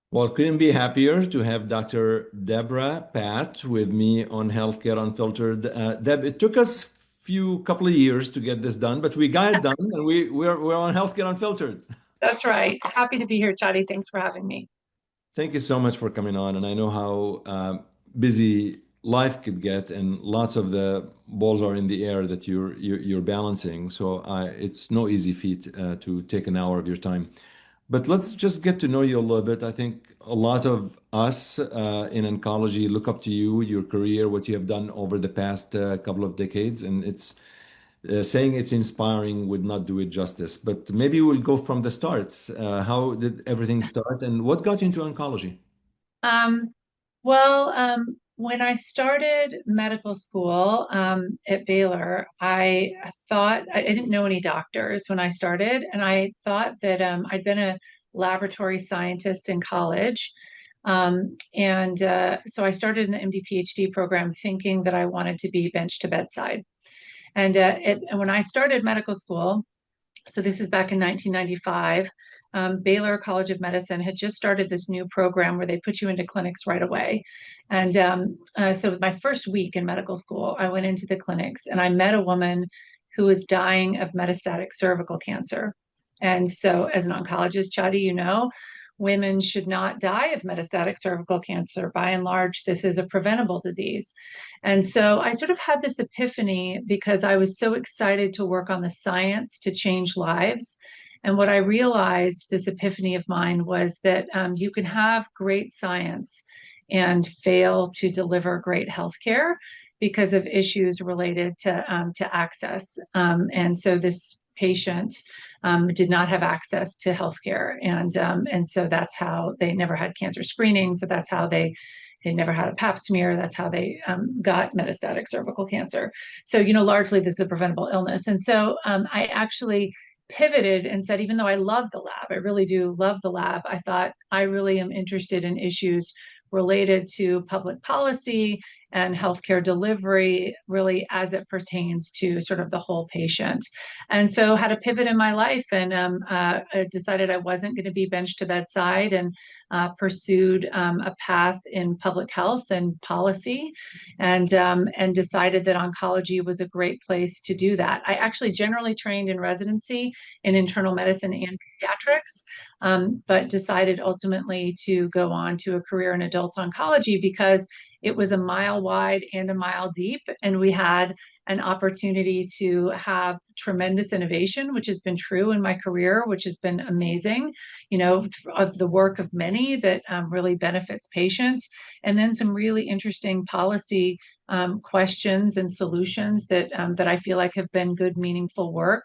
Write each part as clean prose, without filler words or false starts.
Well, couldn't be happier to have Dr. Debra Patt with me on Healthcare Unfiltered. Deb, it took us couple of years to get this done, but we got it done, and we're on Healthcare Unfiltered. That's right. Happy to be here, Chadi. Thanks for having me. Thank you so much for coming on, and I know how busy life could get, and lots of the balls are in the air that you're balancing. So it's no easy feat to take an hour of your time. But let's just get to know you a little bit. I think a lot of us in oncology look up to you, your career, what you have done over the past couple of decades, and it's saying it's inspiring would not do it justice. But maybe we'll go from the starts. How did everything start, and what got you into oncology? Um, when I started medical school at Baylor, I thought I didn't know any doctors when I started, and I thought that I'd been a laboratory scientist in college. So I started in the MD PhD program thinking that I wanted to be bench to bedside. And when I started medical school, so this is back in 1995. Baylor College of Medicine had just started this new program where they put you into clinics right away. So my first week in medical school, I went into the clinics and I met a woman who was dying of metastatic cervical cancer. And so, as an oncologist, Chadi, women should not die of metastatic cervical cancer. By and large, this is a preventable disease. And so I sort of had this epiphany because I was so excited to work on the science to change lives. And what I realized, this epiphany of mine, was that you can have great science and fail to deliver great healthcare because of issues related to access. And so this patient did not have access to healthcare, and so that's how they never had cancer screening. So that's how they never had a pap smear. That's how they got metastatic cervical cancer. So, largely this is a preventable illness. And so I actually pivoted and said, even though I love the lab, I really do love the lab, I thought I really am interested in issues related to public policy and healthcare delivery, really as it pertains to sort of the whole patient. And so had a pivot in my life and I decided I wasn't going to be bench to bedside and pursued a path in public health and policy, and decided that oncology was a great place to do that. I actually generally trained in residency in internal medicine and pediatrics, but decided ultimately to go on to a career in adult oncology because it was a mile wide and a mile deep, and we had an opportunity to have tremendous innovation, which has been true in my career, which has been amazing, of the work of many that really benefits patients, and then some really interesting policy questions and solutions that I feel like have been good, meaningful work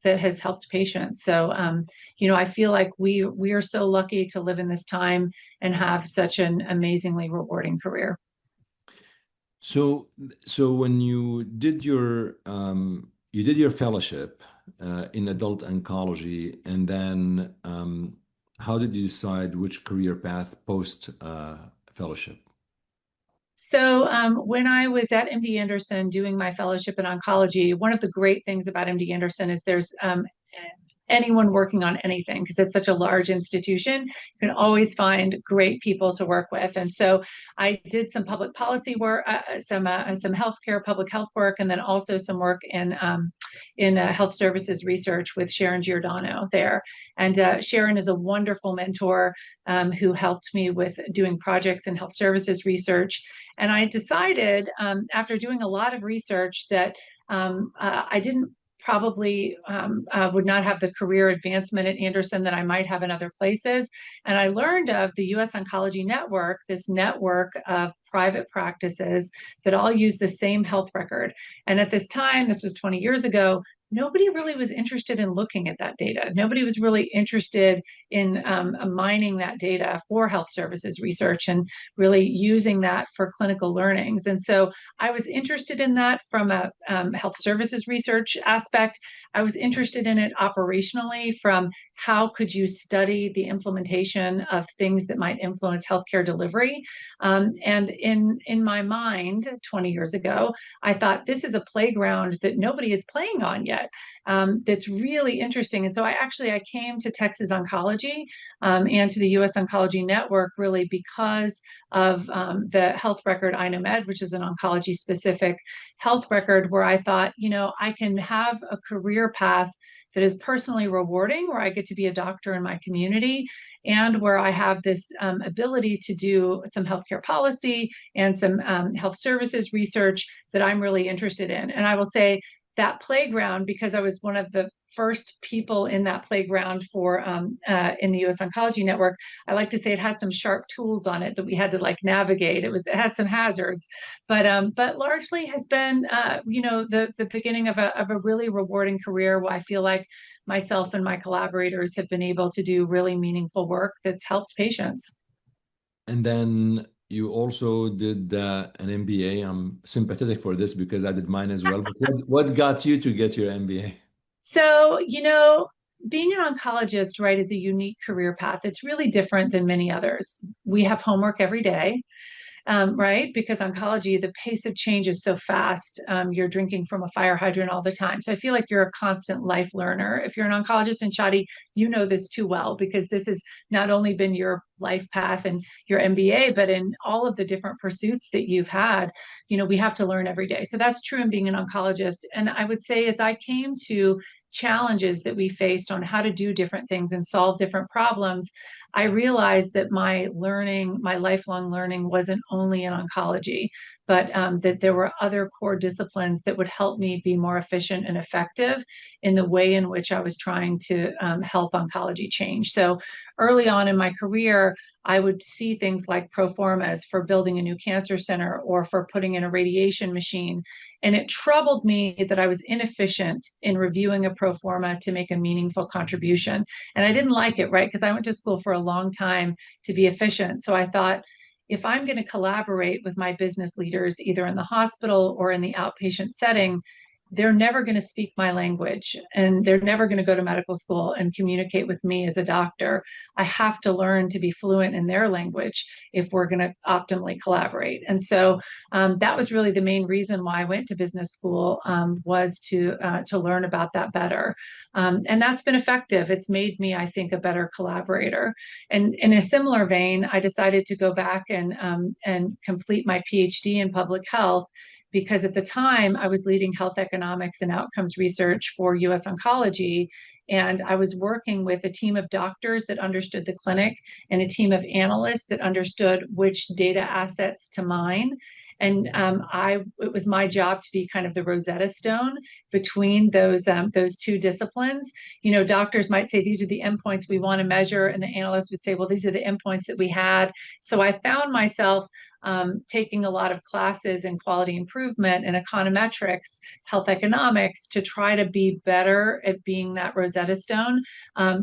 that has helped patients. So, I feel like we are so lucky to live in this time and have such an amazingly rewarding career. So, so when you did your fellowship in adult oncology, and then how did you decide which career path post fellowship? So, when I was at MD Anderson doing my fellowship in oncology, one of the great things about MD Anderson is there's anyone working on anything because it's such a large institution. You can always find great people to work with. And so I did some public policy work, some healthcare, public health work, and then also some work in health services research with Sharon Giordano there. And Sharon is a wonderful mentor who helped me with doing projects in health services research. And I decided after doing a lot of research that I didn't probably would not have the career advancement at Anderson that I might have in other places. And I learned of the US Oncology Network, this network of private practices that all use the same health record. And at this time, this was 20 years ago, nobody really was interested in looking at that data. Nobody was really interested in mining that data for health services research and really using that for clinical learnings. And so I was interested in that from a health services research aspect. I was interested in it operationally from how could you study the implementation of things that might influence healthcare delivery. And in my mind, 20 years ago, I thought this is a playground that nobody is playing on yet. yet. That's really interesting. And so I came to Texas Oncology and to the U.S. Oncology Network really because of the health record iKnowMed, which is an oncology specific health record, where I thought, I can have a career path that is personally rewarding, where I get to be a doctor in my community, and where I have this ability to do some healthcare policy and some health services research that I'm really interested in. And I will say that playground, because I was one of the first people in that playground for in the U.S. Oncology Network, I like to say it had some sharp tools on it that we had to like navigate. It had some hazards, but largely has been the beginning of a really rewarding career where I feel like myself and my collaborators have been able to do really meaningful work that's helped patients. And then you also did an MBA. I'm sympathetic for this because I did mine as well. But what got you to get your MBA? So, being an oncologist, right, is a unique career path. It's really different than many others. We have homework every day. Right? Because oncology, the pace of change is so fast. You're drinking from a fire hydrant all the time. So I feel like you're a constant life learner. If you're an oncologist, and Shadi, you know this too well, because this has not only been your life path and your MBA, but in all of the different pursuits that you've had, we have to learn every day. So that's true in being an oncologist. And I would say as I came to challenges that we faced on how to do different things and solve different problems, I realized that my lifelong learning wasn't only in oncology, but that there were other core disciplines that would help me be more efficient and effective in the way in which I was trying to help oncology change. So early on in my career, I would see things like pro formas for building a new cancer center or for putting in a radiation machine. And it troubled me that I was inefficient in reviewing a pro forma to make a meaningful contribution. And I didn't like it, right? Because I went to school for a long time to be efficient. So I thought, if I'm going to collaborate with my business leaders, either in the hospital or in the outpatient setting, they're never going to speak my language and they're never going to go to medical school and communicate with me as a doctor. I have to learn to be fluent in their language if we're going to optimally collaborate. And so that was really the main reason why I went to business school, was to learn about that better. And that's been effective. It's made me, I think, a better collaborator. And in a similar vein, I decided to go back and complete my PhD in public health, because at the time I was leading health economics and outcomes research for US Oncology. And I was working with a team of doctors that understood the clinic and a team of analysts that understood which data assets to mine. And it was my job to be kind of the Rosetta Stone between those two disciplines. Doctors might say, these are the endpoints we want to measure. And the analysts would say, well, these are the endpoints that we had. So I found myself taking a lot of classes in quality improvement and econometrics, health economics, to try to be better at being that Rosetta Stone,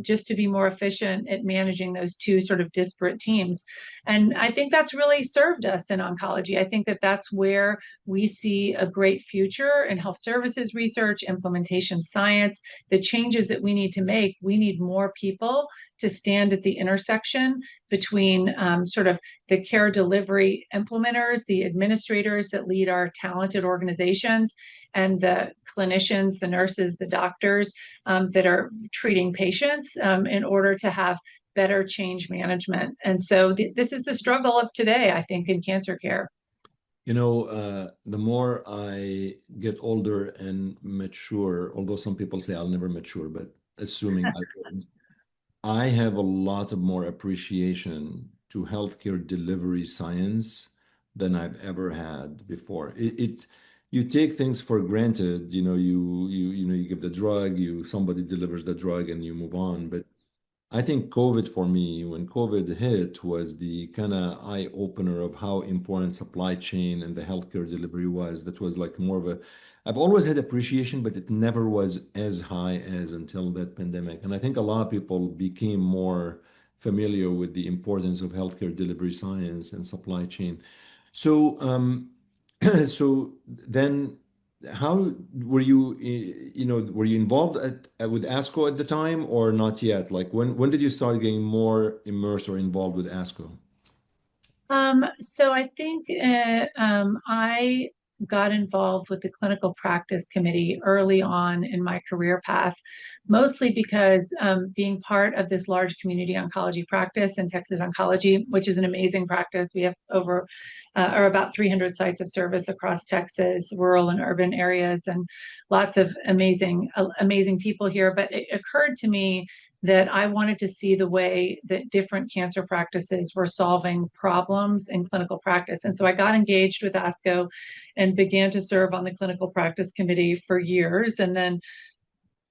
just to be more efficient at managing those two sort of disparate teams. And I think that's really served us in oncology. I think that that's where we see a great future in health services research, implementation science, the changes that we need to make. We need more people to stand at the intersection between sort of the care delivery implementers, the administrators that lead our talented organizations, and the clinicians, the nurses, the doctors that are treating patients, in order to have better change management. And so this is the struggle of today, I think, in cancer care. The more I get older and mature, although some people say I'll never mature, but assuming I won't, I have a lot of more appreciation to healthcare delivery science than I've ever had before. You take things for granted, you give the drug, somebody delivers the drug and you move on. But I think COVID for me, when COVID hit, was the kind of eye opener of how important supply chain and the healthcare delivery was. That was like more of I've always had appreciation, but it never was as high as until that pandemic. And I think a lot of people became more familiar with the importance of healthcare delivery science and supply chain. So, so then how were you, were you involved with ASCO at the time or not yet? Like when did you start getting more immersed or involved with ASCO? So I think I got involved with the clinical practice committee early on in my career path, mostly because being part of this large community oncology practice in Texas Oncology, which is an amazing practice. We have over or about 300 sites of service across Texas, rural and urban areas, and lots of amazing people here. But it occurred to me that I wanted to see the way that different cancer practices were solving problems in clinical practice. And so I got engaged with ASCO and began to serve on the clinical practice committee for years, and then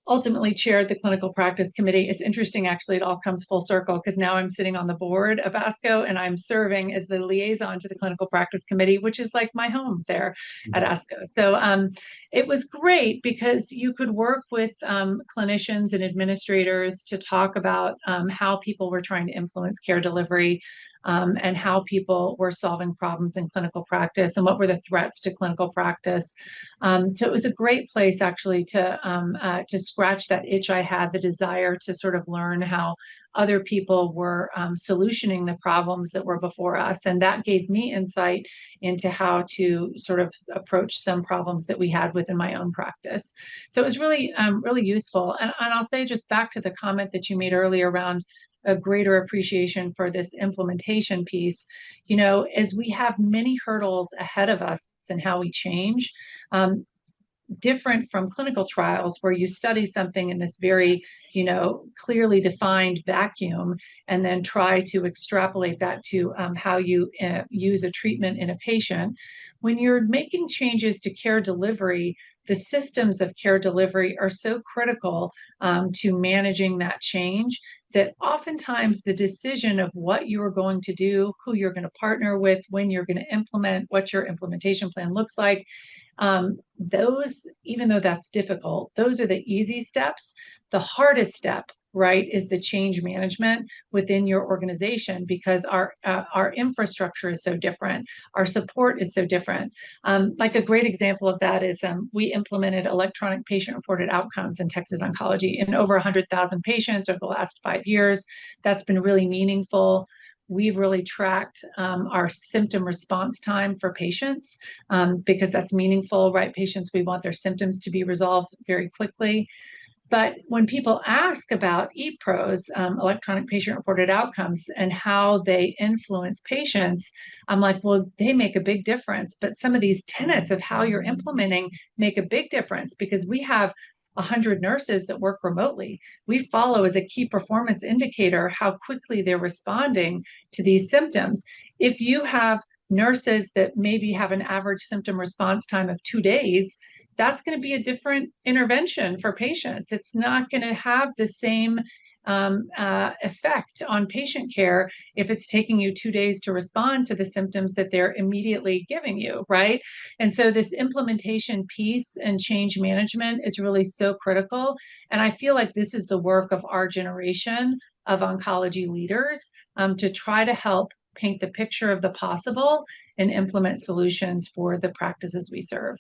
ultimately chaired the clinical practice committee. It's interesting, actually, it all comes full circle because now I'm sitting on the board of ASCO and I'm serving as the liaison to the clinical practice committee, which is like my home there at ASCO. So it was great because you could work with clinicians and administrators to talk about how people were trying to influence care delivery, and how people were solving problems in clinical practice and what were the threats to clinical practice. So it was a great place actually to scratch that itch I had, the desire to sort of learn how other people were solutioning the problems that were before us. And that gave me insight into how to sort of approach some problems that we had within my own practice. So it was really, really useful. And I'll say, just back to the comment that you made earlier around a greater appreciation for this implementation piece, as we have many hurdles ahead of us and how we change, different from clinical trials where you study something in this very, clearly defined vacuum and then try to extrapolate that to how you use a treatment in a patient. When you're making changes to care delivery, the systems of care delivery are so critical to managing that change that oftentimes the decision of what you are going to do, who you're going to partner with, when you're going to implement, what your implementation plan looks like, those, even though that's difficult, those are the easy steps. The hardest step, right, is the change management within your organization, because our infrastructure is so different, our support is so different. Like a great example of that is we implemented electronic patient-reported outcomes in Texas Oncology in over 100,000 patients over the last 5 years. That's been really meaningful. We've really tracked our symptom response time for patients because that's meaningful, right? Patients, we want their symptoms to be resolved very quickly. But when people ask about ePROs, electronic patient-reported outcomes, and how they influence patients, I'm like, well, they make a big difference. But some of these tenets of how you're implementing make a big difference because we have 100 nurses that work remotely. We follow as a key performance indicator how quickly they're responding to these symptoms. If you have nurses that maybe have an average symptom response time of 2 days, that's going to be a different intervention for patients. It's not going to have the same effect on patient care if it's taking you 2 days to respond to the symptoms that they're immediately giving you, right? And so this implementation piece and change management is really so critical. And I feel like this is the work of our generation of oncology leaders to try to help paint the picture of the possible and implement solutions for the practices we serve.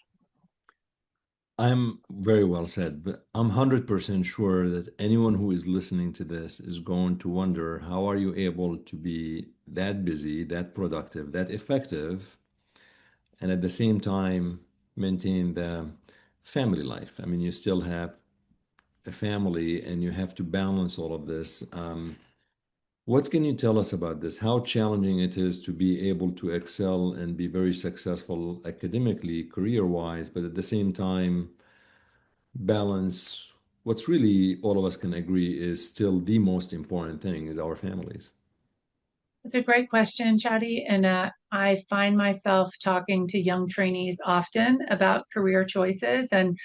I'm very well said, but I'm 100% sure that anyone who is listening to this is going to wonder, how are you able to be that busy, that productive, that effective, and at the same time maintain the family life? I mean, you still have a family and you have to balance all of this. What can you tell us about this? How challenging it is to be able to excel and be very successful academically, career-wise, but at the same time balance what's really all of us can agree is still the most important thing is our families? It's a great question, Chadi. And I find myself talking to young trainees often about career choices. And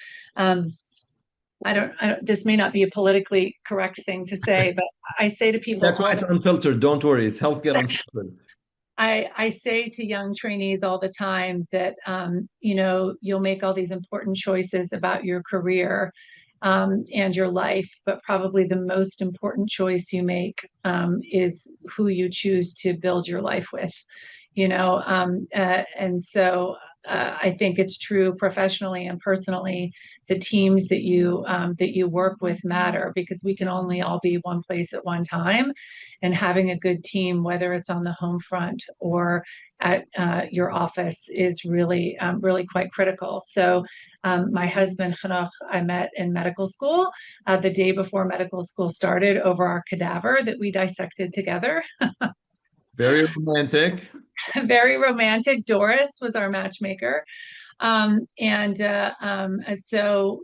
I don't, this may not be a politically correct thing to say, but I say to people, That's why it's unfiltered. Don't worry, it's Healthcare Unfiltered. I say to young trainees all the time that, you'll make all these important choices about your career and your life, but probably the most important choice you make is who you choose to build your life with, and so I think it's true professionally and personally. The teams that you work with matter, because we can only all be one place at one time, and having a good team, whether it's on the home front or at your office, is really quite critical. So my husband Hanoch, I met in medical school the day before medical school started over our cadaver that we dissected together. Very romantic. Very romantic. Doris was our matchmaker. So,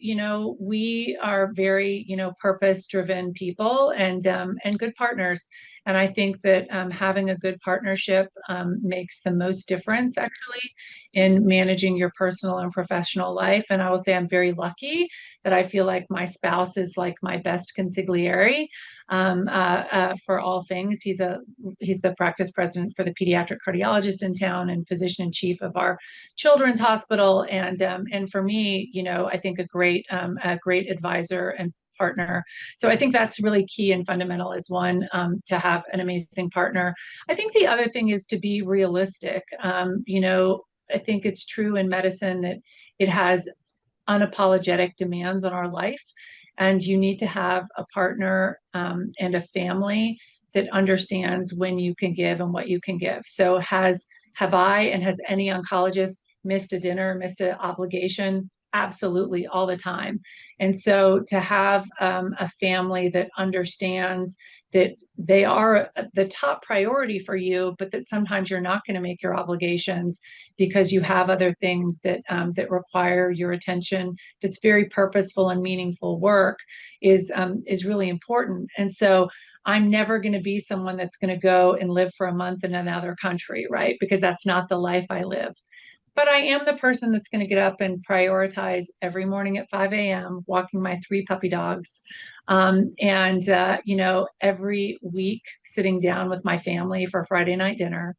we are very, purpose-driven people and good partners. And I think that having a good partnership makes the most difference, actually, in managing your personal and professional life. And I will say I'm very lucky that I feel like my spouse is like my best consigliere for all things. He's the practice president for the pediatric cardiologist in town and physician in chief of our children's hospital, and for me, I think a great advisor and partner. So I think that's really key and fundamental, is one, to have an amazing partner. I think the other thing is to be realistic. I think it's true in medicine that it has unapologetic demands on our life, and you need to have a partner and a family that understands when you can give and what you can give. So have I and has any oncologist missed a dinner, missed an obligation? Absolutely, all the time. And so to have a family that understands that they are the top priority for you, but that sometimes you're not going to make your obligations because you have other things that require your attention, that's very purposeful and meaningful work, is really important. And so I'm never going to be someone that's going to go and live for a month in another country, right? Because that's not the life I live. But I am the person that's going to get up and prioritize every morning at 5 a.m., walking my 3 puppy dogs. Every week sitting down with my family for Friday night dinner.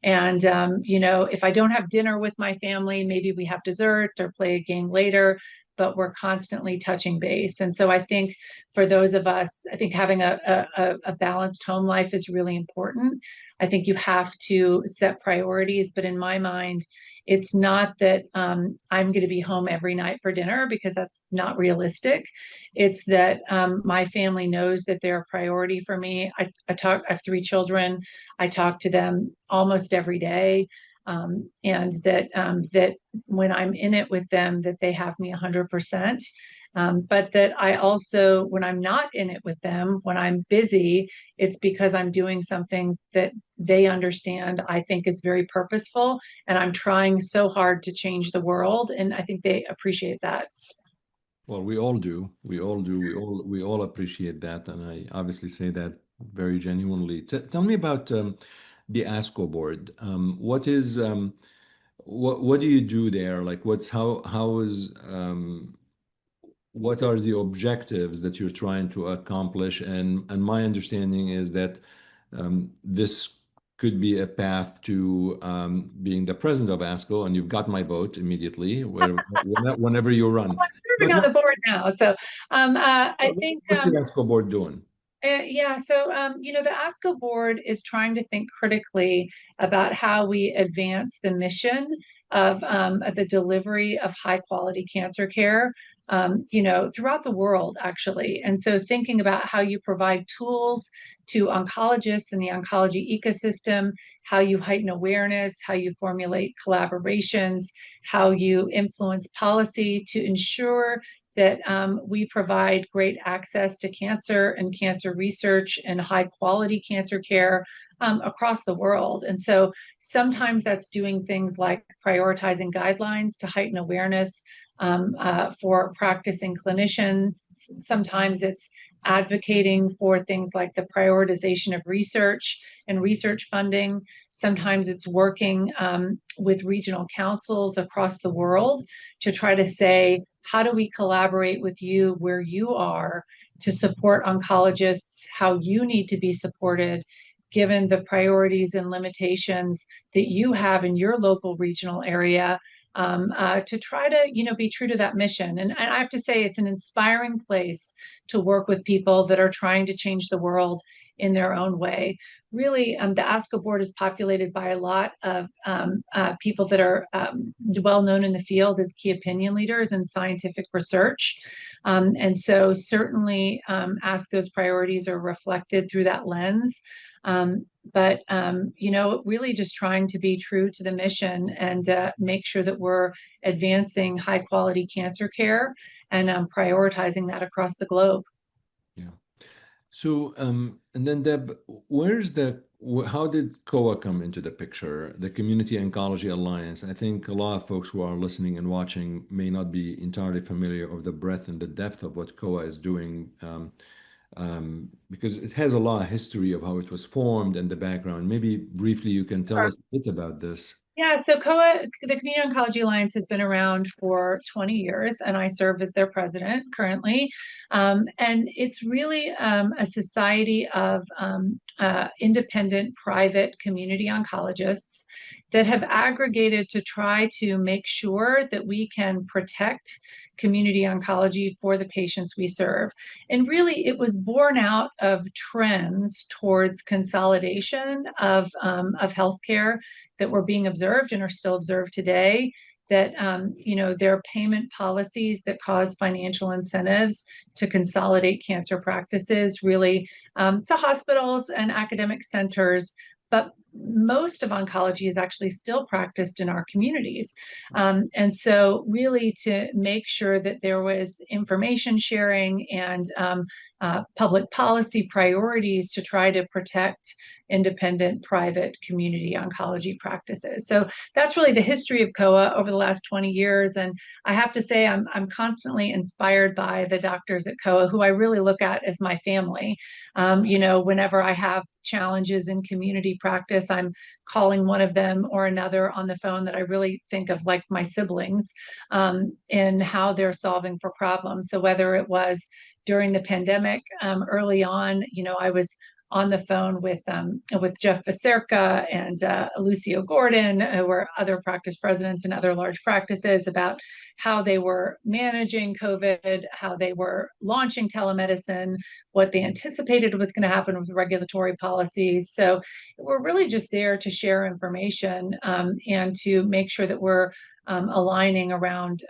And, if I don't have dinner with my family, maybe we have dessert or play a game later, but we're constantly touching base. And so I think for those of us, I think having a balanced home life is really important. I think you have to set priorities, but in my mind, it's not that I'm going to be home every night for dinner, because that's not realistic. It's that my family knows that they're a priority for me. I have 3 children. I talk to them almost every day. And that when I'm in it with them, that they have me 100%. But that I also, when I'm not in it with them, when I'm busy, it's because I'm doing something that they understand I think is very purposeful, and I'm trying so hard to change the world, and I think they appreciate that. Well, we all do. We all do. We all appreciate that, and I obviously say that very genuinely. Tell me about the ASCO board. What do you do there? Like, what are the objectives that you're trying to accomplish? And my understanding is that this could be a path to being the president of ASCO, and you've got my vote immediately whenever you run. We're on the board now, so I think what's the ASCO board doing? So the ASCO board is trying to think critically about how we advance the mission of the delivery of high quality cancer care, throughout the world, actually. And so thinking about how you provide tools to oncologists in the oncology ecosystem, how you heighten awareness, how you formulate collaborations, how you influence policy to ensure that we provide great access to cancer and cancer research and high quality cancer care across the world. And so sometimes that's doing things like prioritizing guidelines to heighten awareness for practicing clinicians. Sometimes it's advocating for things like the prioritization of research and research funding. Sometimes it's working with regional councils across the world to try to say, how do we collaborate with you where you are to support oncologists, how you need to be supported, given the priorities and limitations that you have in your local regional area, to try to, be true to that mission. And I have to say, it's an inspiring place to work with people that are trying to change the world in their own way. Really, the ASCO board is populated by a lot of people that are well known in the field as key opinion leaders in scientific research. And so certainly ASCO's priorities are reflected through that lens. But really just trying to be true to the mission and make sure that we're advancing high quality cancer care and prioritizing that across the globe. Yeah. So, and then Deb, how did COA come into the picture, the Community Oncology Alliance? I think a lot of folks who are listening and watching may not be entirely familiar of the breadth and the depth of what COA is doing, because it has a lot of history of how it was formed and the background. Maybe briefly you can tell us a bit about this. Yeah, so COA, the Community Oncology Alliance, has been around for 20 years, and I serve as their president currently. And it's really a society of independent, private community oncologists that have aggregated to try to make sure that we can protect community oncology for the patients we serve. And really, it was born out of trends towards consolidation of healthcare that were being observed and are still observed today, that there are payment policies that cause financial incentives to consolidate cancer practices really to hospitals and academic centers. But most of oncology is actually still practiced in our communities. And so really to make sure that there was information sharing and public policy priorities to try to protect independent, private community oncology practices. So that's really the history of COA over the last 20 years. And I have to say, I'm constantly inspired by the doctors at COA, who I really look at as my family. Whenever I have challenges in community practice, I'm calling one of them or another on the phone that I really think of like my siblings, in how they're solving for problems. So whether it was during the pandemic, early on, I was on the phone with Jeff Viserka and Lucio Gordon, who were other practice presidents in other large practices, about how they were managing COVID, how they were launching telemedicine, what they anticipated was going to happen with regulatory policies. So we're really just there to share information and to make sure that we're aligning around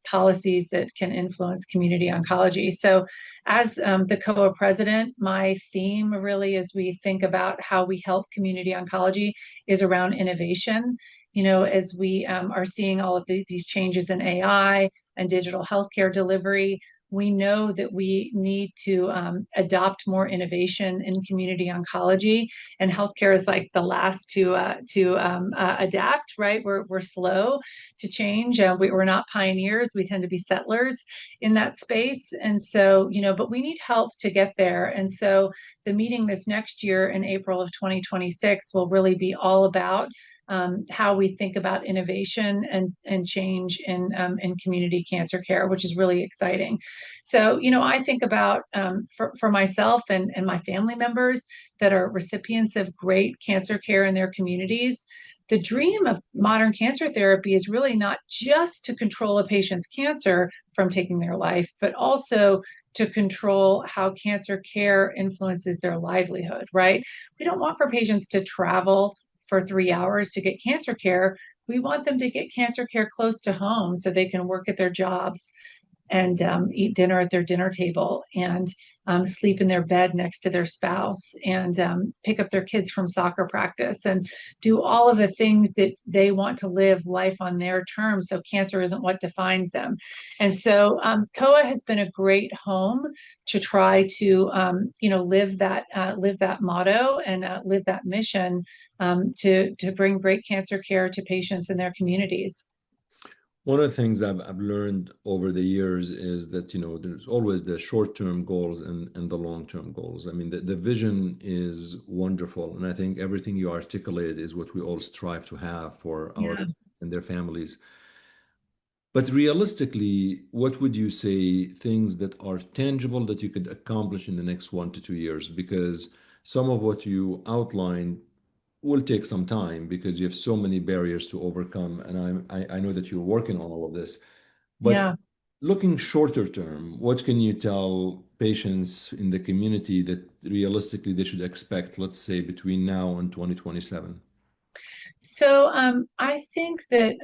policies that can influence community oncology. So as the COA president, my theme really, as we think about how we help community oncology, is around innovation. As we are seeing all of these changes in AI and digital healthcare delivery, we know that we need to adopt more innovation in community oncology, and healthcare is like the last to adapt. Right, we're slow to change. We're not pioneers. We tend to be settlers in that space, and so but we need help to get there. And so the meeting this next year in April of 2026 will really be all about how we think about innovation and change in community cancer care, which is really exciting. So, I think about for myself and my family members that are recipients of great cancer care in their communities. The dream of modern cancer therapy is really not just to control a patient's cancer from taking their life, but also to control how cancer care influences their livelihood, right? We don't want for patients to travel for 3 hours to get cancer care. We want them to get cancer care close to home so they can work at their jobs and eat dinner at their dinner table and sleep in their bed next to their spouse and pick up their kids from soccer practice and do all of the things that they want to live life on their terms, so cancer isn't what defines them. And so COA has been a great home to try to live that motto and live that mission to bring great cancer care to patients in their communities. One of the things I've learned over the years is that, there's always the short-term goals and the long-term goals. I mean, the vision is wonderful. And I think everything you articulate is what we all strive to have for our and their families. But realistically, what would you say things that are tangible that you could accomplish in the next 1 to 2 years? Because some of what you outlined will take some time because you have so many barriers to overcome. And I know that you're working on all of this. But Yeah. looking shorter term, what can you tell patients in the community that realistically they should expect, let's say, between now and 2027? So I think that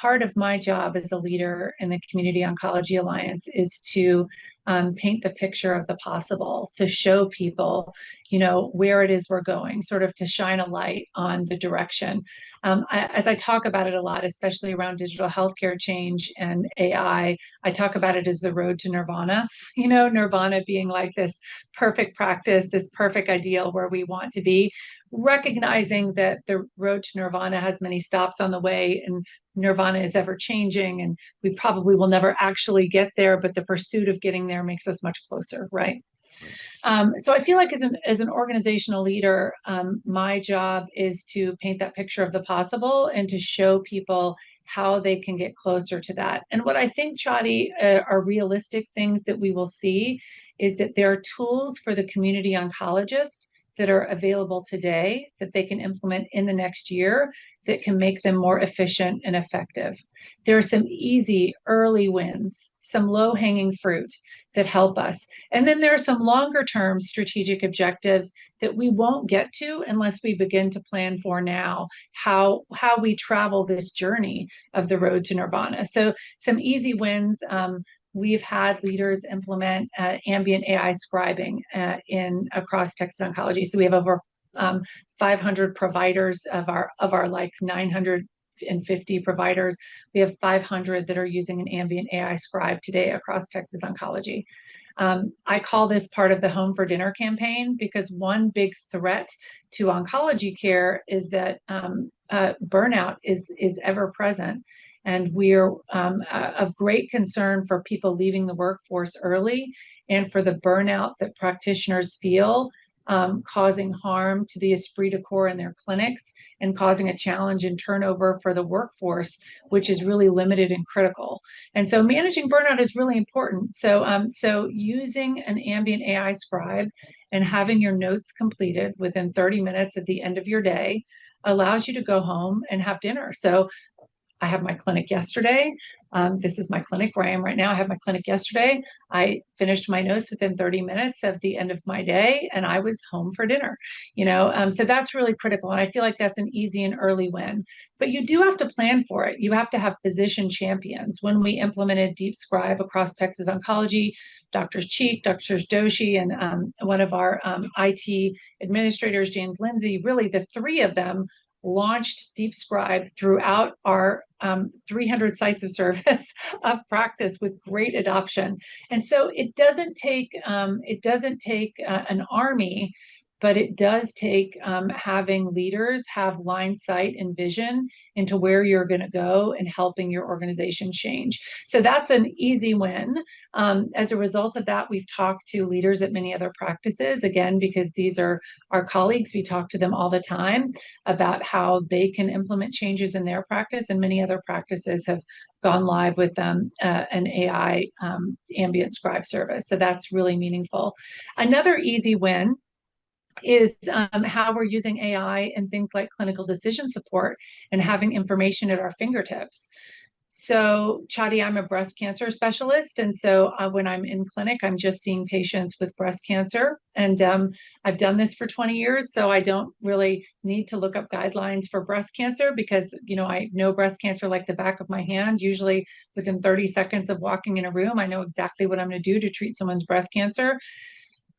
part of my job as a leader in the Community Oncology Alliance is to paint the picture of the possible, to show people, where it is we're going, sort of to shine a light on the direction. As I talk about it a lot, especially around digital healthcare change and AI, I talk about it as the road to nirvana. Nirvana being like this perfect practice, this perfect ideal where we want to be, recognizing that the road to nirvana has many stops on the way, and nirvana is ever changing, and we probably will never actually get there, but the pursuit of getting there makes us much closer, right? Right. So I feel like as an organizational leader, my job is to paint that picture of the possible and to show people how they can get closer to that. And what I think, Chadi, are realistic things that we will see is that there are tools for the community oncologist that are available today that they can implement in the next year that can make them more efficient and effective. There are some easy early wins, some low-hanging fruit that help us. And then there are some longer-term strategic objectives that we won't get to unless we begin to plan for now how we travel this journey of the road to nirvana. So some easy wins. We've had leaders implement ambient AI scribing across Texas Oncology. So we have over 500 providers of our like 950 providers. We have 500 that are using an ambient AI scribe today across Texas Oncology. I call this part of the Home for Dinner campaign because one big threat to oncology care is that burnout is ever present. And we're of great concern for people leaving the workforce early and for the burnout that practitioners feel, causing harm to the esprit de corps in their clinics and causing a challenge in turnover for the workforce, which is really limited and critical. And so managing burnout is really important. So using an ambient AI scribe and having your notes completed within 30 minutes at the end of your day allows you to go home and have dinner. So I had my clinic yesterday. This is my clinic where I am right now. I had my clinic yesterday. I finished my notes within 30 minutes of the end of my day, and I was home for dinner. So that's really critical, and I feel like that's an easy and early win. But you do have to plan for it. You have to have physician champions. When we implemented Deep Scribe across Texas Oncology, Doctors Cheek, Doctors Doshi, and one of our IT administrators, James Lindsay, really the three of them launched Deep Scribe throughout our 300 sites of service of practice with great adoption. And so it doesn't take an army, but it does take having leaders have line sight and vision into where you're going to go and helping your organization change. So that's an easy win. As a result of that, we've talked to leaders at many other practices, again, because these are our colleagues. We talk to them all the time about how they can implement changes in their practice, and many other practices have gone live with an AI ambient scribe service. So that's really meaningful. Another easy win is how we're using AI in things like clinical decision support and having information at our fingertips. So, Chadi, I'm a breast cancer specialist. And so when I'm in clinic, I'm just seeing patients with breast cancer. And I've done this for 20 years, so I don't really need to look up guidelines for breast cancer because, I know breast cancer like the back of my hand. Usually within 30 seconds of walking in a room, I know exactly what I'm going to do to treat someone's breast cancer.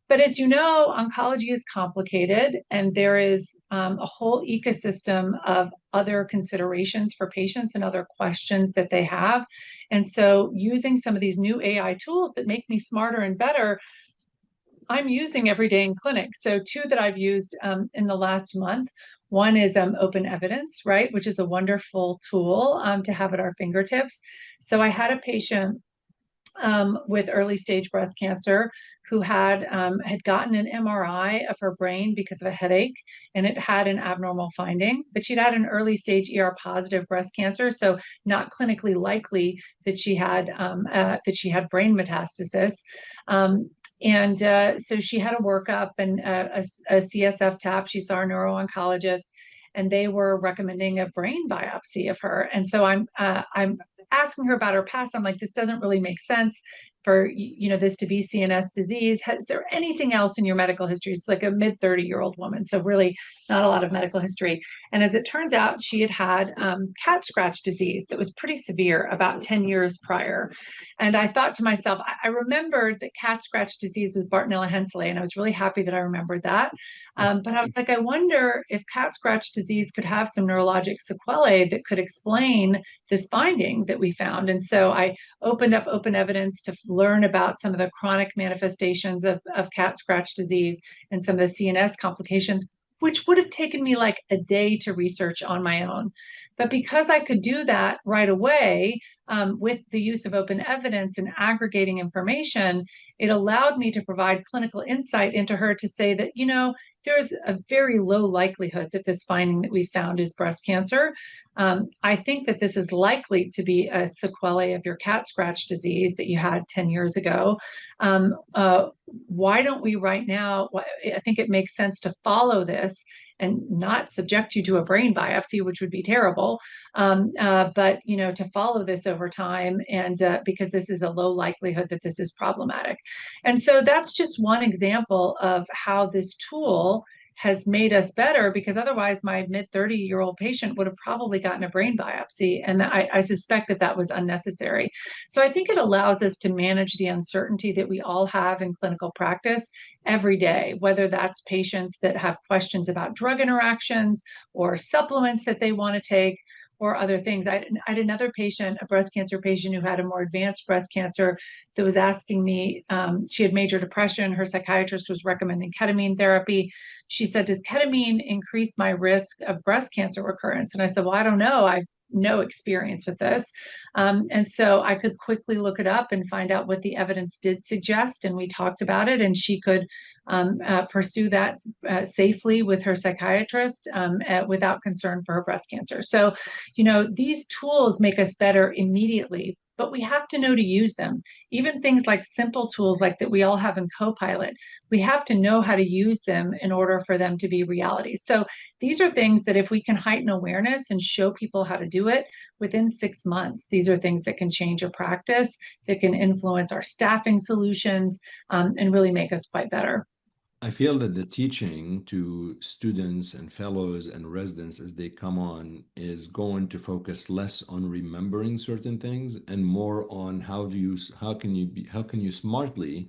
But as you know, oncology is complicated, and there is a whole ecosystem of other considerations for patients and other questions that they have. And so using some of these new AI tools that make me smarter and better, I'm using every day in clinic. So two that I've used in the last month. One is Open Evidence, right, which is a wonderful tool to have at our fingertips. So I had a patient with early stage breast cancer who had gotten an MRI of her brain because of a headache, and it had an abnormal finding, but she'd had an early stage ER positive breast cancer, so not clinically likely that she had brain metastasis. And so she had a workup and a CSF tap. She saw a neuro-oncologist, and they were recommending a brain biopsy of her. And so I'm asking her about her past. I'm like, this doesn't really make sense for this to be CNS disease. Is there anything else in your medical history? It's like a mid 30-year-old woman, so really not a lot of medical history. And as it turns out, she had had cat scratch disease that was pretty severe about 10 years prior. And I thought to myself, I remembered that cat scratch disease was Bartonella henselae, and I was really happy that I remembered that. But I was like, I wonder if cat scratch disease could have some neurologic sequelae that could explain this finding that we found. And so I opened up open evidence to learn about some of the chronic manifestations of cat scratch disease and some of the CNS complications, which would have taken me like a day to research on my own. But because I could do that right away with the use of open evidence and aggregating information, it allowed me to provide clinical insight into her to say that, there's a very low likelihood that this finding that we found is breast cancer. I think that this is likely to be a sequelae of your cat scratch disease that you had 10 years ago. Why don't we right now? I think it makes sense to follow this and not subject you to a brain biopsy, which would be terrible. But to follow this over time, and because this is a low likelihood that this is problematic. And so that's just one example of how this tool has made us better, because otherwise my mid 30-year-old patient would have probably gotten a brain biopsy. And I suspect that was unnecessary. So I think it allows us to manage the uncertainty that we all have in clinical practice every day, whether that's patients that have questions about drug interactions or supplements that they want to take, or other things. I had another patient, a breast cancer patient who had a more advanced breast cancer, that was asking me, she had major depression. Her psychiatrist was recommending ketamine therapy. She said, does ketamine increase my risk of breast cancer recurrence? And I said, well, I don't know. I've no experience with this. And so I could quickly look it up and find out what the evidence did suggest. And we talked about it, and she could pursue that safely with her psychiatrist without concern for her breast cancer. So, these tools make us better immediately, but we have to know to use them. Even things like simple tools like that we all have in Copilot, we have to know how to use them in order for them to be reality. So these are things that if we can heighten awareness and show people how to do it within 6 months, these are things that can change a practice, that can influence our staffing solutions, and really make us quite better. I feel that the teaching to students and fellows and residents as they come on is going to focus less on remembering certain things and more on how can you smartly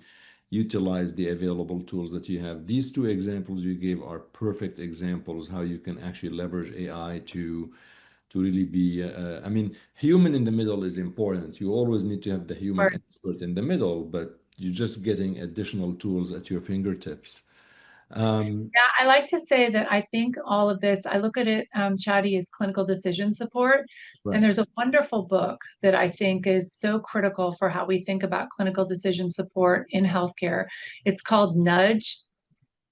utilize the available tools that you have. These two examples you gave are perfect examples how you can actually leverage AI to really be, I mean, human in the middle is important. You always need to have the human Right. expert in the middle, but you're just getting additional tools at your fingertips. Yeah, I like to say that I think all of this, I look at it, Chadi, as clinical decision support. And Right. there's a wonderful book that I think is so critical for how we think about clinical decision support in healthcare. It's called Nudge.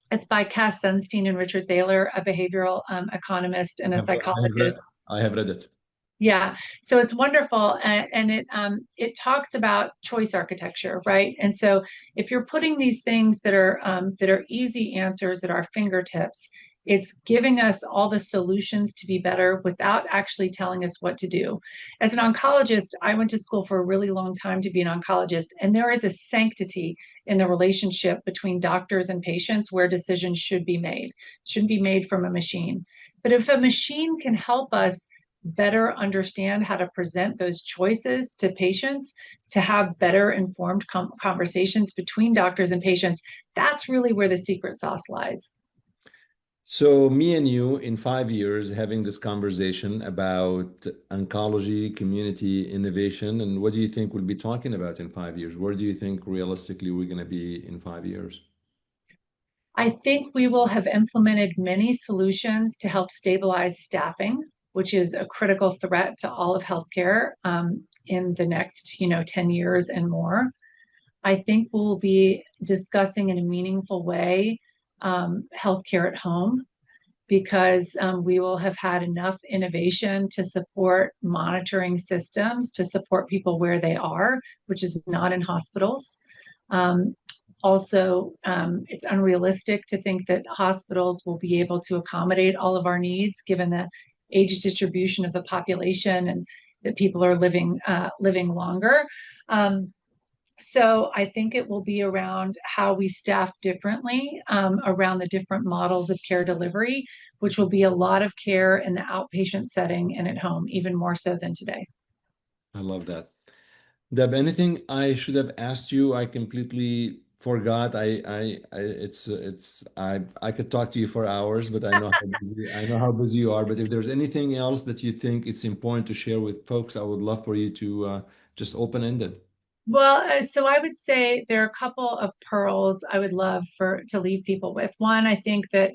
It's by Cass Sunstein and Richard Thaler, a behavioral economist and a psychologist. I have read it. Yeah, so it's wonderful, and it talks about choice architecture, right? And so if you're putting these things that are easy answers at our fingertips, it's giving us all the solutions to be better without actually telling us what to do. As an oncologist, I went to school for a really long time to be an oncologist, and there is a sanctity in the relationship between doctors and patients where decisions should be made. It shouldn't be made from a machine. But if a machine can help us better understand how to present those choices to patients, to have better informed conversations between doctors and patients, that's really where the secret sauce lies. So me and you in 5 years having this conversation about oncology, community innovation, and what do you think we'll be talking about in 5 years? Where do you think realistically we're going to be in 5 years? I think we will have implemented many solutions to help stabilize staffing, which is a critical threat to all of healthcare in the next, 10 years and more. I think we'll be discussing in a meaningful way healthcare at home, because we will have had enough innovation to support monitoring systems to support people where they are, which is not in hospitals. Also, it's unrealistic to think that hospitals will be able to accommodate all of our needs given the age distribution of the population and that people are living longer. So I think it will be around how we staff differently around the different models of care delivery, which will be a lot of care in the outpatient setting and at home, even more so than today. I love that. Deb, anything I should have asked you? I completely forgot. I could talk to you for hours, but I know how busy you are. But if there's anything else that you think it's important to share with folks, I would love for you to just open-ended. Well, so I would say there are a couple of pearls I would love to leave people with. One, I think that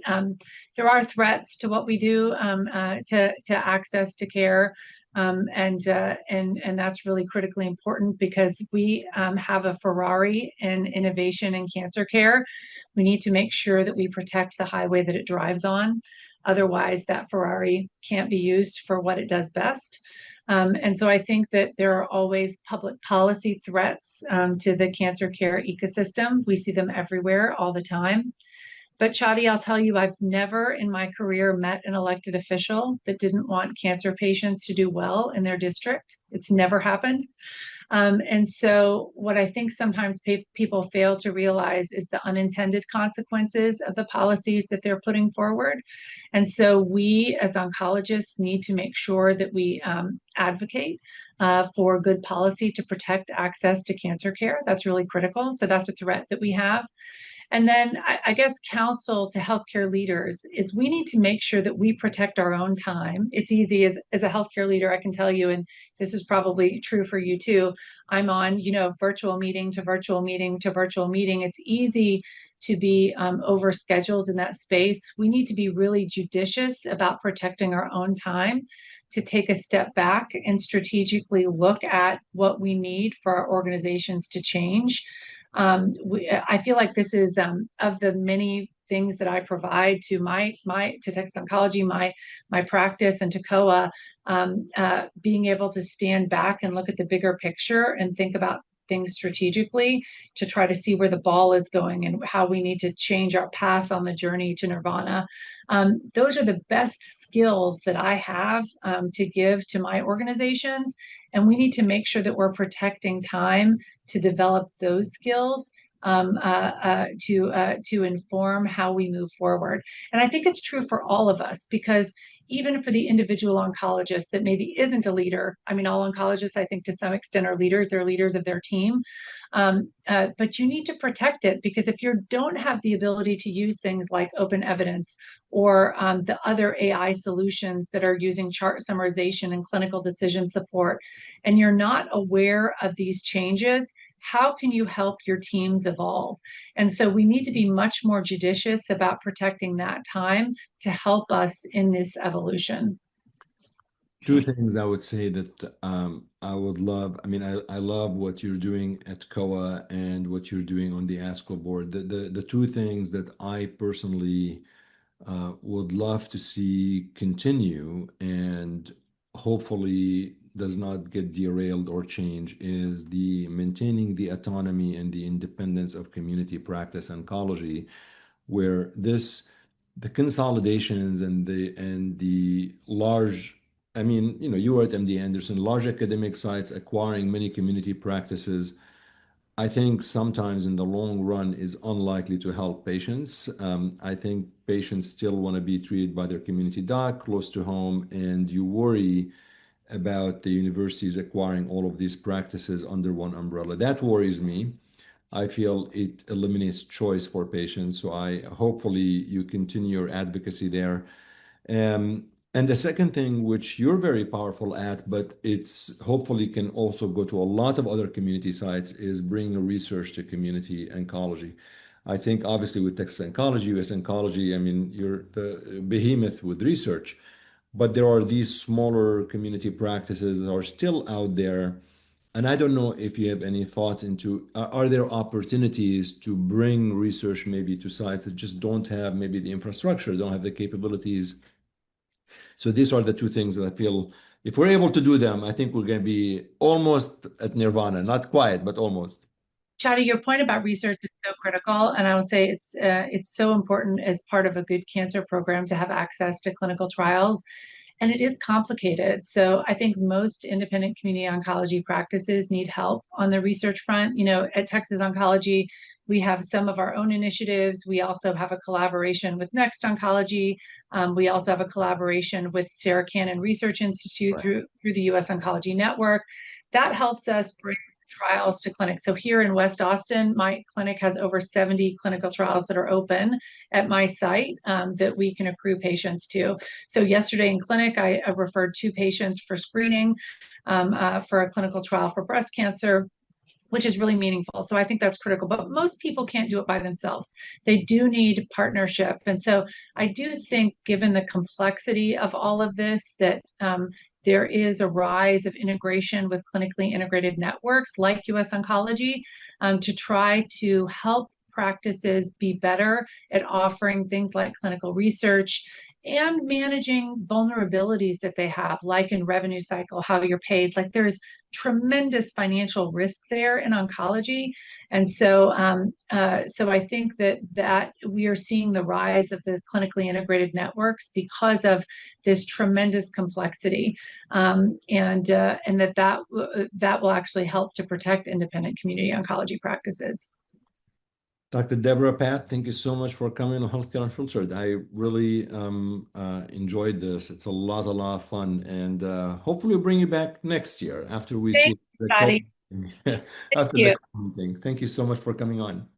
there are threats to what we do to access to care, and that's really critically important because we have a Ferrari in innovation in cancer care. We need to make sure that we protect the highway that it drives on. Otherwise, that Ferrari can't be used for what it does best. And so I think that there are always public policy threats to the cancer care ecosystem. We see them everywhere all the time. But Chadi, I'll tell you, I've never in my career met an elected official that didn't want cancer patients to do well in their district. It's never happened. And so, what I think sometimes people fail to realize is the unintended consequences of the policies that they're putting forward. And so, we as oncologists need to make sure that we advocate for good policy to protect access to cancer care. That's really critical. So, that's a threat that we have. And then I guess counsel to healthcare leaders is we need to make sure that we protect our own time. It's easy as a healthcare leader, I can tell you, and this is probably true for you too. I'm on, virtual meeting to virtual meeting to virtual meeting. It's easy to be overscheduled in that space. We need to be really judicious about protecting our own time to take a step back and strategically look at what we need for our organizations to change. I feel like this is of the many things that I provide to to Texas Oncology, my practice, and to COA, being able to stand back and look at the bigger picture and think about things strategically to try to see where the ball is going and how we need to change our path on the journey to nirvana. Those are the best skills that I have to give to my organizations. And we need to make sure that we're protecting time to develop those skills to inform how we move forward. And I think it's true for all of us because even for the individual oncologist that maybe isn't a leader, I mean, all oncologists, I think to some extent are leaders, they're leaders of their team. But you need to protect it because if you don't have the ability to use things like open evidence or the other AI solutions that are using chart summarization and clinical decision support, and you're not aware of these changes, how can you help your teams evolve? And so we need to be much more judicious about protecting that time to help us in this evolution. Two things I would say that I would love. I mean, I love what you're doing at COA and what you're doing on the ASCO board. The two things that I personally would love to see continue and hopefully does not get derailed or change is the maintaining the autonomy and the independence of community practice oncology, where the consolidations and the large, I mean, you were at MD Anderson, large academic sites acquiring many community practices, I think sometimes in the long run is unlikely to help patients. I think patients still want to be treated by their community doc close to home, and you worry about the universities acquiring all of these practices under one umbrella. That worries me. I feel it eliminates choice for patients. So I hopefully you continue your advocacy there. And the second thing, which you're very powerful at, but it's hopefully can also go to a lot of other community sites, is bringing research to community oncology. I think obviously with Texas Oncology, US Oncology, I mean, you're the behemoth with research, but there are these smaller community practices that are still out there. And I don't know if you have any thoughts into, are there opportunities to bring research maybe to sites that just don't have maybe the infrastructure, don't have the capabilities. So these are the two things that I feel if we're able to do them, I think we're going to be almost at nirvana, not quite, but almost. Chadi, your point about research is so critical, and I will say it's so important as part of a good cancer program to have access to clinical trials. And it is complicated. So I think most independent community oncology practices need help on the research front. You know, at Texas Oncology, we have some of our own initiatives. We also have a collaboration with Next Oncology. We also have a collaboration with Sarah Cannon Research Institute through the US Oncology Network. That helps us bring trials to clinics. So here in West Austin, my clinic has over 70 clinical trials that are open at my site that we can accrue patients to. So yesterday in clinic, I referred 2 patients for screening for a clinical trial for breast cancer, which is really meaningful. So I think that's critical, but most people can't do it by themselves. They do need partnership. And so I do think, given the complexity of all of this, that there is a rise of integration with clinically integrated networks like US Oncology to try to help practices be better at offering things like clinical research and managing vulnerabilities that they have, like in revenue cycle, how you're paid. Like there's tremendous financial risk there in oncology. And so so I think that we are seeing the rise of the clinically integrated networks because of this tremendous complexity. And that will actually help to protect independent community oncology practices. Dr. Debra Patt, thank you so much for coming on Healthcare Unfiltered. I really enjoyed this. It's a lot of fun, and hopefully we'll bring you back next year after we see Thanks, the Patty. after Thank the meeting. Thank you so much for coming on.